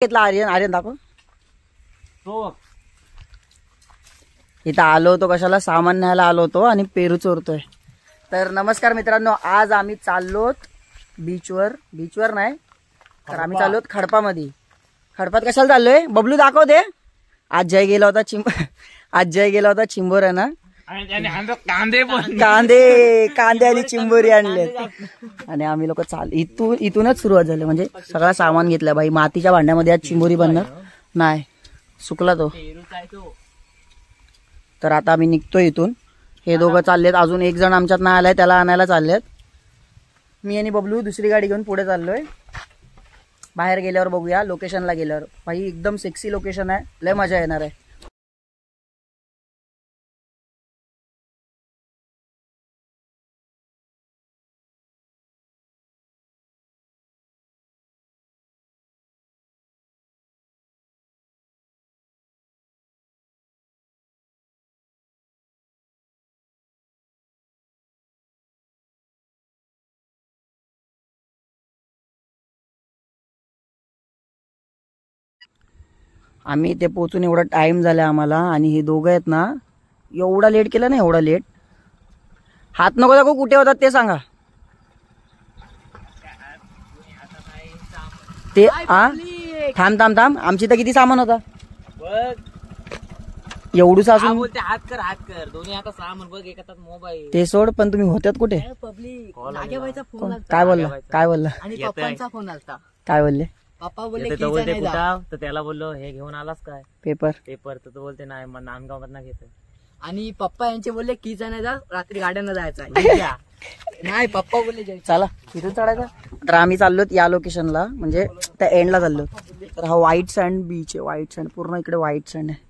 घेतला आर्यन. आर्यन दाखव. तो इथं आलो होतो कशाला, सामान न्यायला आलो होतो आणि पेरू चोरतोय. तर नमस्कार मित्रांनो, आज आम्ही चाललोत बीचवर नाही तर आम्ही चाललोत खडपामध्ये. खडपात कशाला चाललोय बबलू दाखव दे. आज जय गेला होता चिंबोऱ्याना. कांदे आणि चिंबोरी आणले आणि आम्ही लोक इथूनच सुरुवात झाली. म्हणजे सगळा सामान घेतला बाई. मातीच्या भांड्यामध्ये आज चिंबोरी बनणार नाही, सुकला तो. तर आता आम्ही निघतोय इथून. हे दोघं चाललेत, अजून एक जण आमच्यात नाही आलाय, त्याला आणायला चाललेत. मी आणि बबलू दुसरी गाडी घेऊन पुढे चाललोय. बाहेर गेल्यावर बघूया, लोकेशनला गेल्यावर. भाई एकदम सेक्सी लोकेशन आहे, लय मजा येणार आहे. आम्ही इथे पोहोचून एवढा टाइम झाला आम्हाला. आणि हे दोघं आहेत ना, एवढा लेट केला ना, एवढा लेट. हात नको दाखवू, कुठे होतात ते सांगा. ते थांब आमची तर किती सामान होता एवढूच असून. हात कर दोन्ही आता सामान बघ, एका हातात मोबाईल. ते सोड, पण तुम्ही होत्यात कुठे? काय बोलला आणि पप्पांचा फोन आलता. काय बोलले? पप्पा बोलले कुठं, तर त्याला बोललो हे घेऊन आलास काय पेपर. तर तो बोलते नाही, मग नांदगाव मधनं घेतो. आणि पप्पा यांचे बोलले कीचा नाही जा, रात्री गाड्यांना जायचं नाही. पप्पा बोलले चला तिथून चढायचं. तर आम्ही चाललोत या लोकेशनला, म्हणजे त्या एंडला चाललो. तर हा व्हाईट सँड बीच आहे. व्हाईट सँड पूर्ण इकडे व्हाईट सँड आहे.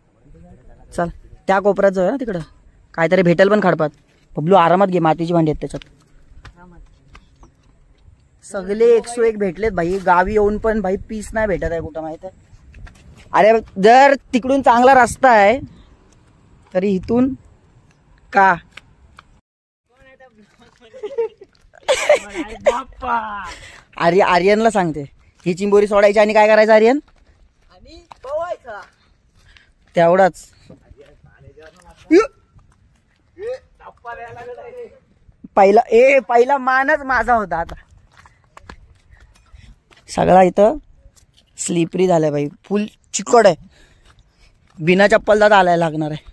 चल त्या कोपऱ्यात जाऊया ना, तिकडं काहीतरी भेटेल पण खडपात. बबलू आरामात घे, मातीची भांडी आहेत त्याच्यात. सगळे 101 भेटलेत भाई. गावी येऊन पण भाई पीस नाही भेटत आहे कुठं, माहित आहे. अरे जर तिकडून चांगला रस्ता आहे तरी इथून का. अरे आर्यनला सांगते ही चिंबोरी सोडायची आणि काय करायचं आर्यन, आणि पोवायचा तेवढाच. पहिला मानच माझा होता. आता सगळा इथं स्लिपरी झालाय भाई, फुल चिकट आहे. बिना चप्पल दादा आलाय लागणार आहे.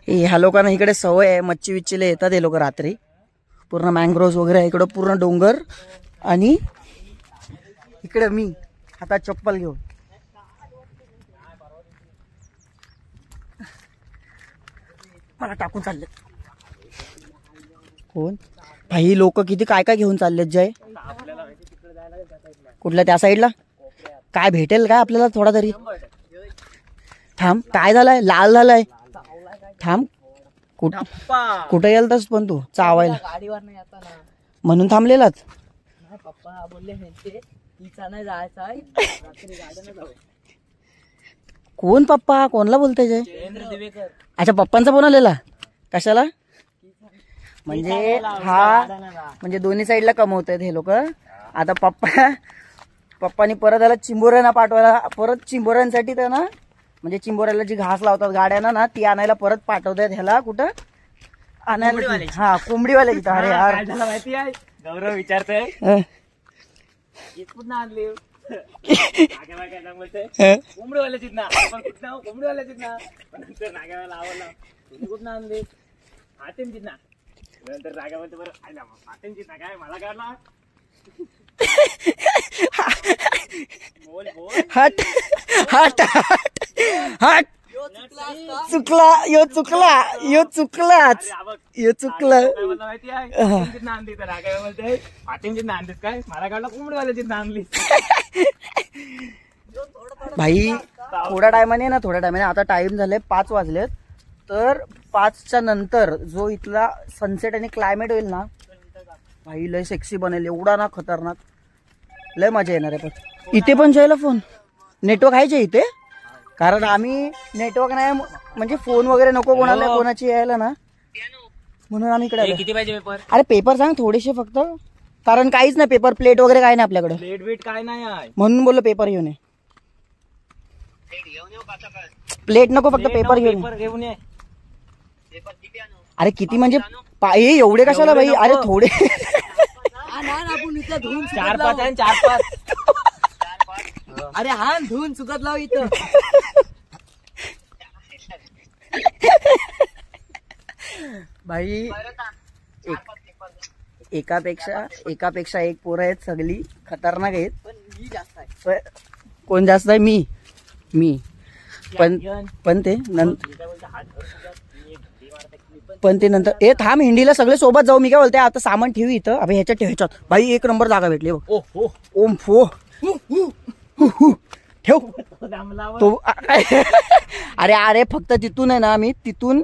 ह्या लोकांना इकडे सवय आहे, मच्छी विच्छीला येतात हे लोक रात्री. पूर्ण मँग्रोव्ह वगैरे आहे इकडं, पूर्ण डोंगर. आणि इकडे मी हातात चप्पल घेऊन. मला टाकून चालले कोण भाई. लोक किती काय काय घेऊन चाललेत. जय कुठल्या त्या साईडला काय भेटेल काय आपल्याला थोडा तरी. थांब, काय झालंय, लाल झालाय. थांब, कुठे गेलतास पण तू चावायला, गाडीवर नाही आता ना म्हणून थांबलेलाच. पप्पा बोलले कीचा नाही जायचा, रात्री गाड्यांना जाऊ. कोण पप्पा, कोणला बोलताय जय? अच्छा, पप्पांचा फोन आलेला. कशाला? म्हणजे म्हणजे दोन्ही साईडला कमवतायत हे लोक. आता पप्पानी परत याला चिंबोऱ्यांना पाठवायला, परत चिंबोऱ्यांसाठी त्यांना, म्हणजे चिंबोऱ्याला जी घास लावतात गाड्यांना ना, ती आणायला परत पाठवतायत ह्याला. कुठं आणायला? हा, कोंबडीवाले तिथं. अरे यार माहिती आहे, गौरव विचारतोय कुठं आणली कोंबडीवाल्याची ना, आपण कुठं कोंबडीवाल्याची ना, नंतर नाग्याला आवडला तुम्ही कुठं आणली हातींची ना, नंतर नाग्यामध्ये बरं हातींची ना काय मला काढला. हट हट हट. चुकला यो चुकलाच. माहिती आहे नांदी, तर नाग्यामध्ये हातींची नांदीस काय मला काढला कोंबडीवाल्याची नांदली. भाई थोड्या टायमाने आता टाइम झाले 5 वाजलेत. तर 5च्या नंतर जो इथला सनसेट आणि क्लायमेट होईल ना भाई, लय सेक्सी बनेल. एवढा ना खतरनाक, लय मजा येणार आहे. पण इथे पण जायला फोन नेटवर्क आहे इथे, कारण आम्ही नेटवर्क नाही, म्हणजे फोन वगैरे नको कोणाला, कोणाची यायला ना, म्हणून आम्ही इकडे. किती पाहिजे पेपर? अरे पेपर सांग थोडेसे फक्त. कारण काहीच नाही, पेपर प्लेट वगैरे काय नाही आपल्याकडे, प्लेट वेट काय नाही आहे. म्हणून बोललो पेपर घेऊन ये. प्लेट नको, फक्त पेपर घेऊन ये. पेपर घेऊन ये. अरे किती म्हणजे हे एवढे कशाला भाई, अरे थोडे. आपण इथं धुवून 4-5 आहे 4-5. अरे हा धुवून चुकत लाव इथं. भाई एकापेक्षा एक पोरं आहेत, सगळी खतरनाक आहेत. पण ही जास्त आहे. कोण जास्त आहे? मी पण ते नंतर ए थांब, हिंडीला सगळे सोबत जाऊ. मी काय बोलते, आता सामान ठेवी इथं. अबे ह्याच्यात भाई एक नंबर जागा भेटली बघ. ओम फो ठेव तो. अरे फक्त तिथून आहे ना, आम्ही तिथून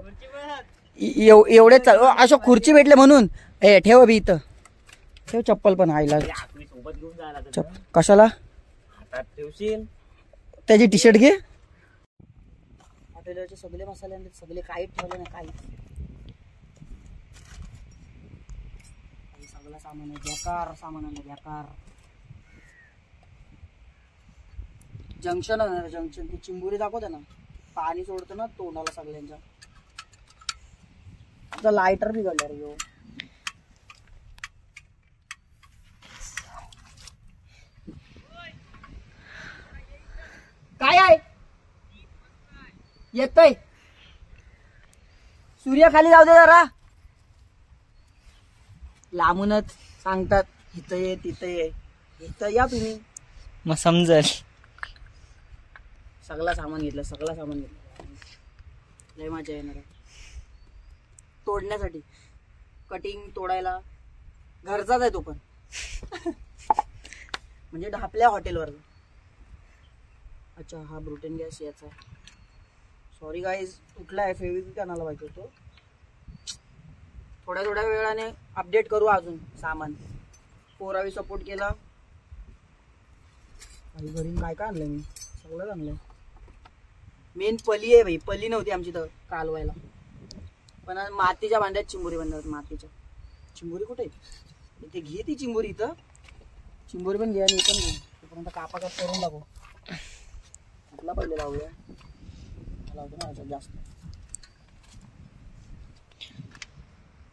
एवढे अशा खुर्ची भेटले म्हणून. ए ठेव अभि इथं ठेव, चप्पल पण आईला. सोबत घेऊन जायला कशाला? हातात ठेवशील. त्याची टी शर्ट घे. हॉटेलवरचे सगळे मसाले आणले, सगळे काहीच ठेवले नाही, काही सगळं सामान आहे, बेकार सामान आणलं, बेकार. जंक्शन आहे ना, जंक्शन ती चिंबोरी दाखवते ना, पाणी सोडतं ना तोंडाला सगळ्यांच्या. आता लायटर बिघडला रे यो. काय आहे येतय? सूर्य खाली जाऊ दे जरा. लांबूनच सांगतात इथं ये तिथं ये, इथं या तुम्ही, मग समजेल. सगळं सामान घेतलं, लय मजा येणार आहे तोडण्यासाठी. कटिंग तोडायला घरचाच आहे तो पण. म्हणजे आपल्या हॉटेलवर. अच्छा हा ब्रुटेन गॅस याचा आहे. सॉरी गाईज, कुठला आहे फेविक्विक आणायला पाहिजे होतो. थोड्या वेळाने अपडेट करू अजून सामान. पोरावी सपोर्ट केला. घरी काय काय आणलंय मी, सगळंच आणलंय. मेन पली आहे भाई, पली नव्हती आमची तर कालवायला. पण मातीच्या भांड्यात चिंबोरी बनवतात. मातीच्या चिंबोरी कुठे इथे घे ती चिंबोरी, इथं चिंबोरी पण घे आणि पण घे. तोपर्यंत कापा करून लागू. कुठला पहिले लावूया, लावतो ना याच्यात जास्त.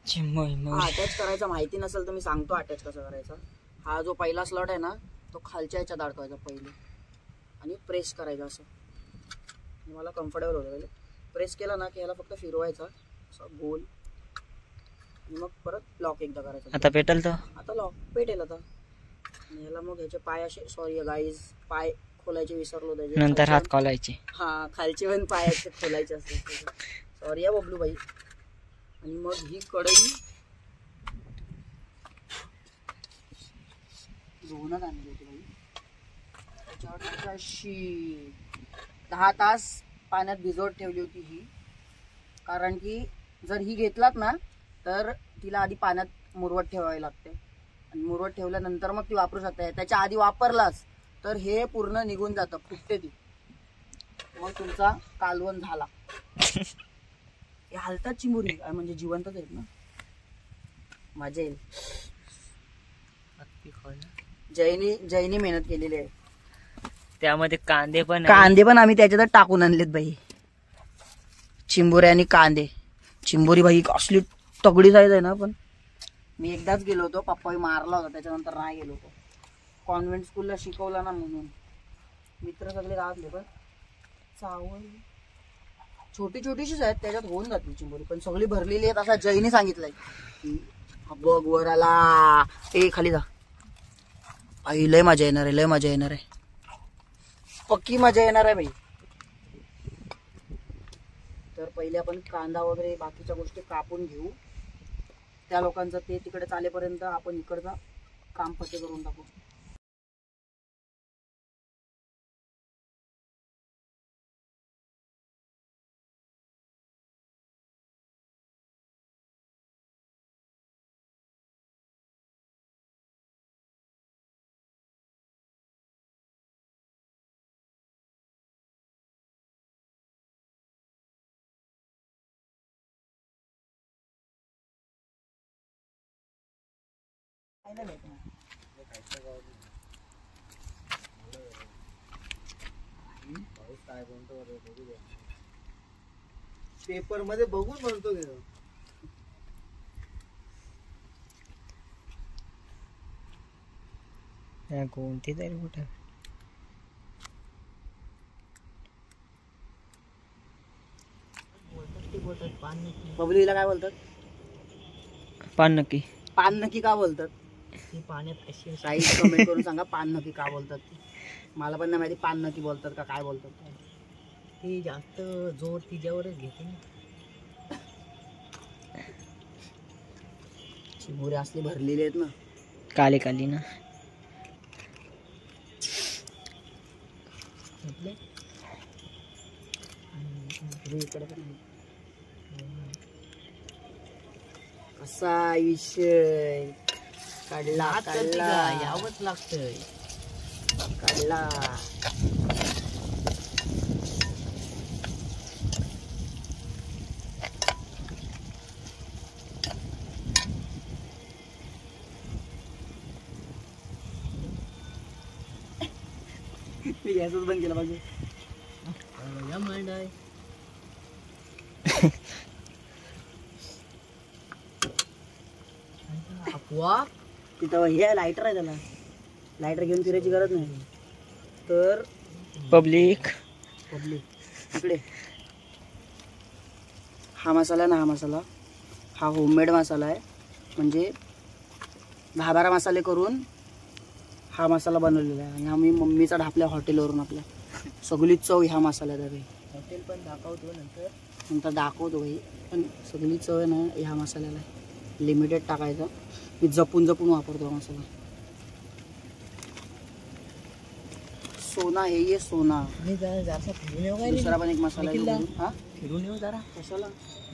अटॅच करायचा माहिती नसेल तर मी सांगतो अटॅच कसं करायचं. हा जो पहिला स्लॉट आहे ना, तो खालच्या ह्याच्यात अडकवायचा पहिले आणि प्रेस करायचा असं. मला कम्फर्टेबल होतं पहिले. प्रेस केला ना की ह्याला फक्त फिरवायचा असं गोल आणि मग परत लॉक एकदा करायचा. आता पेटेल तो. आता लॉक पेटेल आता. आणि ह्याला मग ह्याचे पाय असे, सॉरी गाईज, पाय खोलायचे विसरलो त्याचे. नंतर हात खोलायचे. हा खालचे पण पाय असे खोलायचे असते. सॉरी या बबलू भाई. आणि मग ही कढई धुवूनच आणली होती भाई. त्याच्यावर अशी 10 तास पाण्यात भिजवत ठेवली होती ही. कारण की जर ही घेतलात ना तर तिला आधी पाण्यात मुरवत ठेवावी लागते. आणि मुरवत ठेवल्यानंतर मग ती वापरू शकते. त्याच्या आधी वापरलाच तर हे पूर्ण निघून जातं, फुटते ती. मग तुमचा कालवण झाला. हे हालतात चिंबोरी म्हणजे जिवंतच आहेत ना, मजा येईल. जैनी मेहनत केलेली आहे. त्यामध्ये कांदे पण आम्ही त्याच्यात टाकून आणलेत भाई. चिंबोरी आणि कांदे. चिंबोरी भाई असली तगडी साईज आहे ना. पण मी एकदाच गेलो होतो, पप्पा मारला होता, त्याच्यानंतर नाही गेलो होतो. कॉन्व्हेंट स्कूलला शिकवला ना म्हणून. मित्र सगळे राहतले. पण चावल छोटीशीच आहेत, त्याच्यात होऊन जातील चिंबोरी. पण सगळी भरलेली आहेत असा जैनी सांगितलंय. बघ वर आला. ए खाली जा. आई लय मजा येणार आहे, पक्की मजा येणार आहे भाई. तर पहिले आपण कांदा वगैरे बाकीच्या गोष्टी कापून घेऊ. त्या लोकांचं ते तिकडे चालेपर्यंत आपण इकडचा काम पट्टे करून टाकू. पेपर मध्ये बघून म्हणतो कोणती तरी कुठे बबलीला काय बोलतात? पान नक्की. पान नक्की का बोलतात? पाण्यात अशी काही कमेंट करून सांगा पान नक्की का बोलतात. मला पण नाही माहिती पान नक्की बोलतात का काय बोलतात. ती जास्त जोर तिच्यावरच घेते ना. चिमुरे असले भरलेले आहेत ना. काले काली ना. कसा विषय काढला यावंच लागतंय. काढला. मी गॅसच बंद केला पाहिजे. तिथं हे लायटर आहे त्याला. लायटर घेऊन फिरायची गरज नाही. तर पब्लिक इकडे हा मसाला ना, हा मसाला हा होममेड मसाला आहे. म्हणजे 10-12 मसाले करून हा मसाला बनवलेला आहे. आणि आम्ही मम्मीचा ढापल्या हॉटेलवरून आपल्या सगळी चव ह्या मसाल्यात आहे. हॉटेल पण दाखवतो नंतर दाखवतो भाई. पण सगळी चव आहे ना ह्या मसाल्याला. लिमिटेड टाकायचं. मी जपून वापरतो हा मसाला. सोना हे ये सोना. दुसरा पण एक मसाला आहे. फिरून येऊ जरा. कशाला?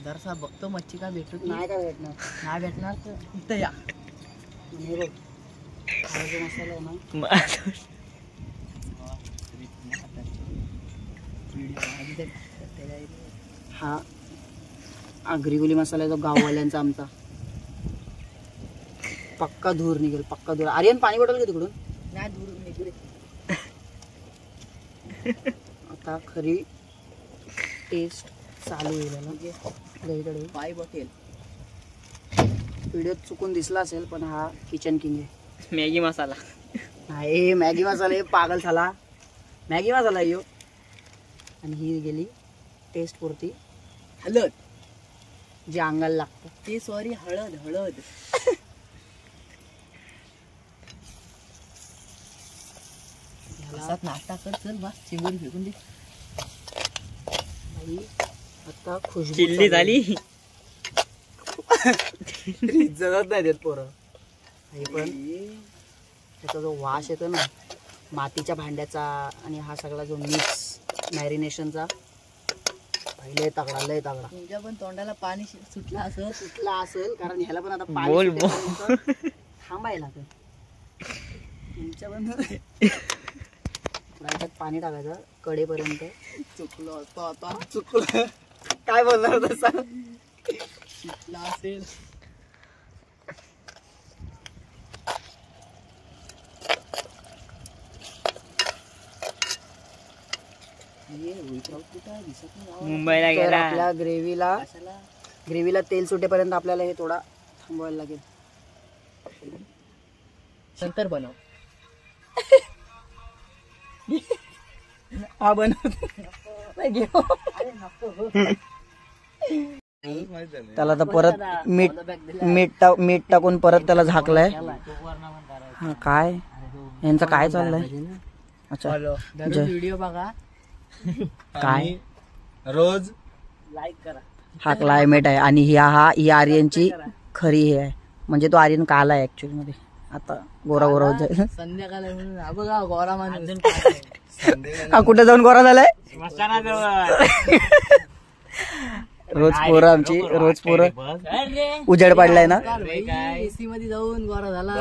जरासा बघतो मच्छी का भेटत नाही काय भेटणार. नाही भेटणार तर इथं या. हे बघ हा जो मसाला आहे ना हा आगरीगुली मसाला आहे. तो गाववाल्यांचा आमचा. पक्का धूर निघेल. पक्का धूर. आर्यन पाणी बॉटल घे तिकडून. नाही दूर निघू. आता खरी टेस्ट चालू होईल. पाय बॉटल व्हिडिओत चुकून दिसला असेल पण हा किचन किंग आहे. मॅगी मसाला नाही मॅगी मसाला हे पागल झाला. मॅगी मसाला यो. आणि ही गेली टेस्ट पुरती हळद जे अंगाला लागतं ते. सॉरी हळद नाश्ता कर. चल बस चिंबोरी फेकून दे. आता खुशबू चिल्ली झाली. जगत नाही देत पोरं. पण त्याचा जो वास येतो ना मातीच्या भांड्याचा आणि हा सगळा जो मिक्स मॅरिनेशनचा लय तगडा. तुमच्या पण तोंडाला पाणी सुटला असेल कारण ह्याला पण आता पाणी थांबायला तुमच्या पण त्याच्यात पाणी टाकायचं कडेपर्यंत. चुकलो काय बोलणार तसा. सुटला असेल. मुंबईला गेला. आपल्या ग्रेव्हीला तेल सुटेपर्यंत आपल्याला हे थोडा थांबवायला लागेल. नंतर बनव. हा बनव. त्याला तर परत मीठ टाकून परत त्याला झाकलाय. हा काय यांचं काय चाललंय. अच्छा व्हिडिओ बघा. काय रोज लाईक करा. हा क्लायमेट आहे. आणि ही आर्यनची खरी हे आहे. म्हणजे तो आर्यन काला आहे ऍक्च्युअली मध्ये. आता गोरा होत जाईल. संध्याकाळ म्हणून बघा गोरा माणूस. हा कुठे जाऊन गोरा झालाय. रोज पोरं उजेड पडलाय ना. एसी मध्ये जाऊन गोरा झाला.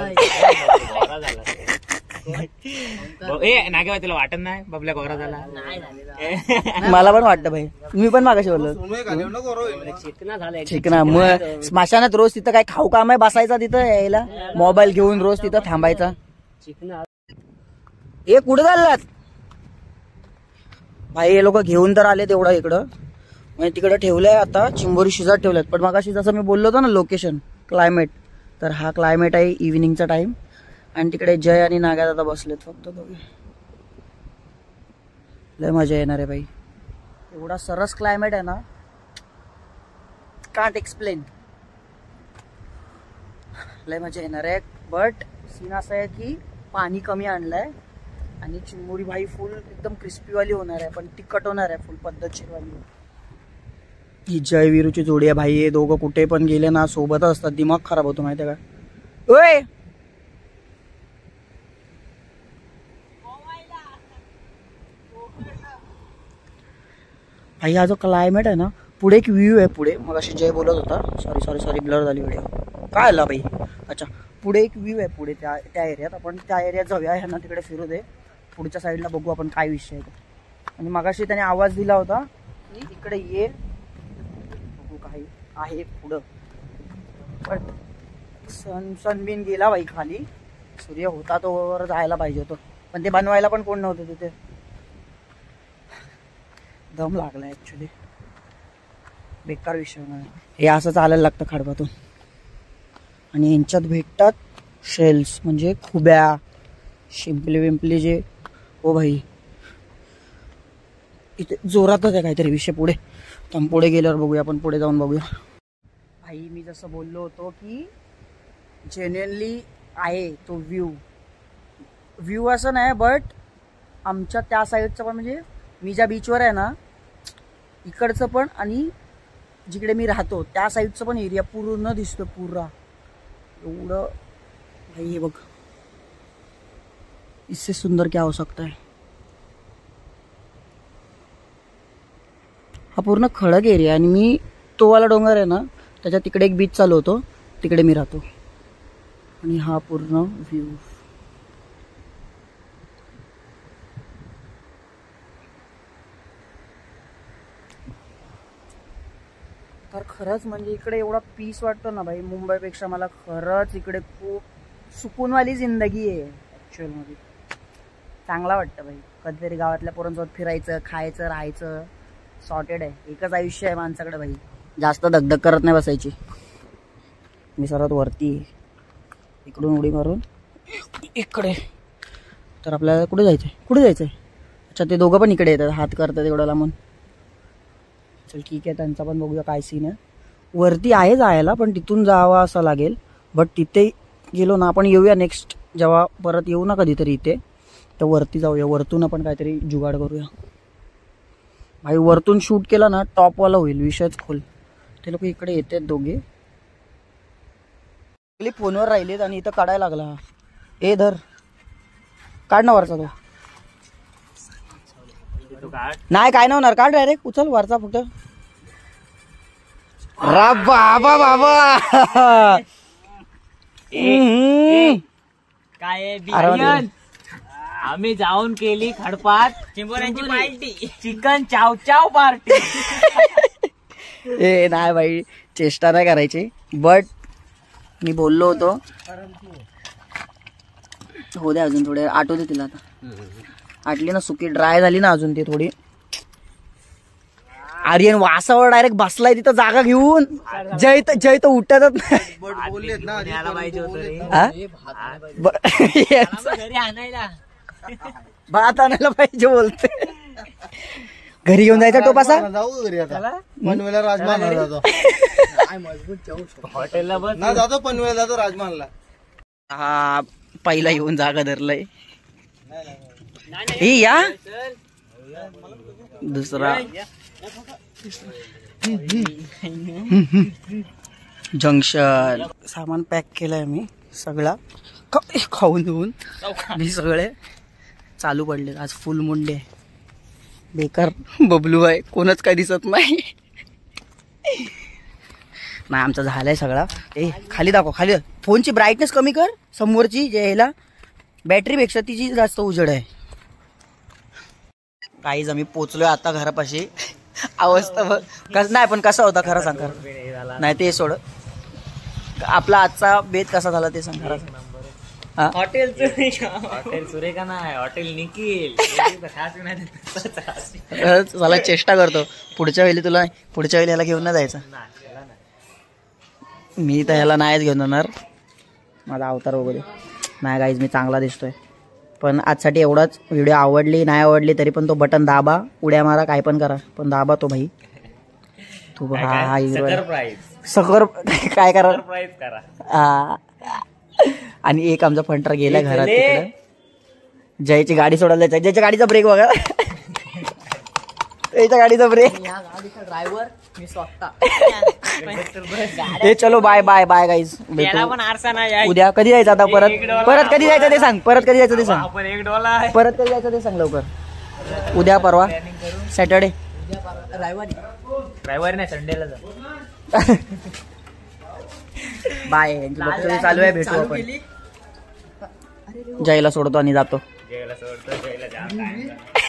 ए नागेबा तुला वाटत नाही बबल्या गोरा झाला? मला पण वाटतं भाई, मी पण मागाशी बोललो चिकना झालं चिकना. मग स्मशानात रोज तिथं काय खाऊ काम आहे बसायचा तिथं यायला, मोबाईल घेऊन रोज तिथं थांबायचा. चिकना. हे कुठे चाललात भाई? हे लोक घेऊन तर आले तेवढा इकडं, म्हणजे तिकडं ठेवलंय आता चिंबोरी शिजत ठेवल्यात. पण मगाशी जसं मी बोललो होतो ना लोकेशन क्लायमेट, तर हा क्लायमेट आहे इव्हिनिंगचा टाइम. आणि तिकडे जय आणि नागा दादा बसलेत फक्त दोघे. लय मजा येणार आहे भाई, एवढा सरस क्लायमेट आहे ना, कांट एक्सप्लेन. लय मजा येणार आहे. बट सीन असा आहे की पाणी कमी आणलंय आणि चिंबोरी भाई फुल एकदम क्रिस्पीवाली होणार आहे, पण तिखट होणार आहे फुल पद्धतशीरवाली. ही जय वीरूची जोडी आहे भाई. हे दोघं कुठे पण गेले ना सोबतच असतात, दिमाग खराब होतो माहिती आहे का? ओय भाई, हा जो क्लायमेट आहे ना, पुढे एक व्ह्यू आहे पुढे. मग अशी जय बोलत होता, सॉरी ब्लर झाली व्हिडिओ. काय आला भाई? अच्छा, पुढे एक व्ह्यू आहे पुढे त्या एरियात. आपण त्या एरियात जाऊया, ह्यांना तिकडे फिरू दे. पुढच्या साईडला बघू आपण काय विषय आहे. आणि मगाशी त्याने आवाज दिला होता की इकडे ये, बघू काय आहे पुढं. बट सनबिन गेला भाई खाली, सूर्य होता तो वर जायला पाहिजे होतो, पण ते बनवायला पण कोण नव्हतं तिथे. दम लागला ऍक्च्युली, बेकार विषय नाही. हे असं चालायला लागतं खडपातून. आणि यांच्यात भेटतात शेल्स, म्हणजे खुब्या, शिंपले विंपले जे. हो भाई, इथे जोरातच आहे काहीतरी विषय पुढे. तर पुढे गेल्यावर बघूया, आपण पुढे जाऊन बघूया. भाई मी जसं बोललो होतो की जेन्युइनली आहे तो व्ह्यू असं नाही, बट आमच्या त्या साईडचं पण, म्हणजे मी ज्या बीचवर आहे ना इकडचं पण आणि जिकडे मी राहतो त्या साईडचं पण एरिया पूर्ण दिसतो पुरा. एवढं भाई, हे बघ, इससे सुंदर क्या हो सकता है. हा पूर्ण खडक एरिया. आणि मी तो वाला डोंगर आहे ना त्याच्या तिकडे एक बीच चालू होतो, तिकडे मी राहतो. आणि हा पूर्ण व्ह्यू. तर खरंच म्हणजे इकडे एवढा पीस वाटतो ना भाई, मुंबईपेक्षा मला खरंच इकडे खूप सुकूनवाली जिंदगी आहे ऍक्च्युअल मध्ये. चांगला वाटतं भाई. कधीतरी गावातल्या पोरांसोबत फिरायचं, खायचं, राहायचं. सॉर्टेड आहे. एकच आयुष्य आहे माणसाकडे भाई, जास्त दगदग करत नाही बसायची. मी सर्वात वरती, इकडून उडी मारून इकडे. तर आपल्याला कुठे जायचंय? अच्छा, ते दोघं पण इकडे येतात, हात करतात एवढं लांबून. चल ठीक आहे, त्यांचा पण बघूया काय सीन आहे. वरती आहे जायला, पण तिथून जावं असं लागेल. बट तिथे गेलो ना आपण, येऊया नेक्स्ट जेव्हा परत येऊ ना कधीतरी इथे, तर वरती जाऊया. वरतून आपण काहीतरी जुगाड करूया भाई. वरतून शूट केला ना टॉपवाला होईल, विषयच खोल. ते लोक इकडे येतात दोघे, फोनवर राहिलेत आणि इथं काढायला लागला. ए धर, काढ ना वरचा तो. नाही काय नाही होणार, काढ डायरेक्ट, उचल वरचा फक्त. रा बाबा काय बिर्याणी आम्ही जाऊन केली खडपात चिंबोऱ्यांची पार्टी, चिकन चाव चाव पार्टी. ए नाही भाई, चेष्टा नाही करायची. बट मी बोललो होतो, हो दे अजून थोडे आटू दे तिला. आता आटली ना, सुकी ड्राय झाली ना अजून ती थोडी. आर्यन वासावर डायरेक्ट बसलाय तिथं जागा घेऊन. जय तर उठतच नाही. भात आणायला पाहिजे बोलते. घरी घेऊन जायचा टोपासा. जाऊ घरी आता, पनवेलला राजमहालला जातो. हॉटेलला बस ना जातो, पनवेलला जातो राजमहालला. हा पहिला येऊन जागा धरलाय. ही या दुसरा जंक्शन. सामान पॅक केलंय मी सगळा, खाऊन देऊन मी सगळे चालू पडले. आज फुल मुंडे बेकार बबलू आहे, कोणच काय दिसत नाही. नाही आमचा झालाय सगळा. ए खाली दाखव, खाली फोनची ब्राईटनेस कमी कर समोरची जे ह्याला. बॅटरीपेक्षा तिची जास्त उजेड आहे. काहीच आम्ही पोचलोय आता घरापाशी. अवस्था बघ. नाही पण कसा होता खरं सांग खरं. नाही ते सोड. आपला आजचा बेत कसा झाला ते सांग खरं. हा हॉटेल सुरेखा नाही, हॉटेल निखिल. मला चेष्टा करतो. पुढच्या वेळी ह्याला घेऊन नाही जायचं. मी तर ह्याला नाहीच घेऊन जाणार. माझा अवतार वगैरे नाही गाईज, मी चांगला दिसतोय. पण आजसाठी एवढाच. व्हिडिओ आवडली नाही आवडली तरी पण तो बटन दाबा, उड्या मारा, काय पण करा, पण दाबा तो भाई. तू हा सकर काय करा करा. आणि एक आमचा फंटर गेला घरात तिकडे. जयची गाडी सोडायला जायचं. जयच्या गाडीचा ब्रेक बघा. जयच्या गाडीचा ब्रेक. या गाडीचा ड्रायव्हर मी स्वतः. हे चलो बाय बाय बाय गाईज. त्याला पण आरसा नाही. उद्या कधी जायचं आता परत कधी जायचं ते सांग. परत कधी जायचं ते सांग. आपण एक डॉलर आहे. परत कधी जायचं ते सांग लवकर. उद्या परवा सॅटर्डे. ड्रायव्हर नाही, संडेला जा. बाय. यांची बघतो चालू आहे. भेटू आपण. जयला सोडतो आणि जातो. जेवायला सोडतो, जेवायला जा.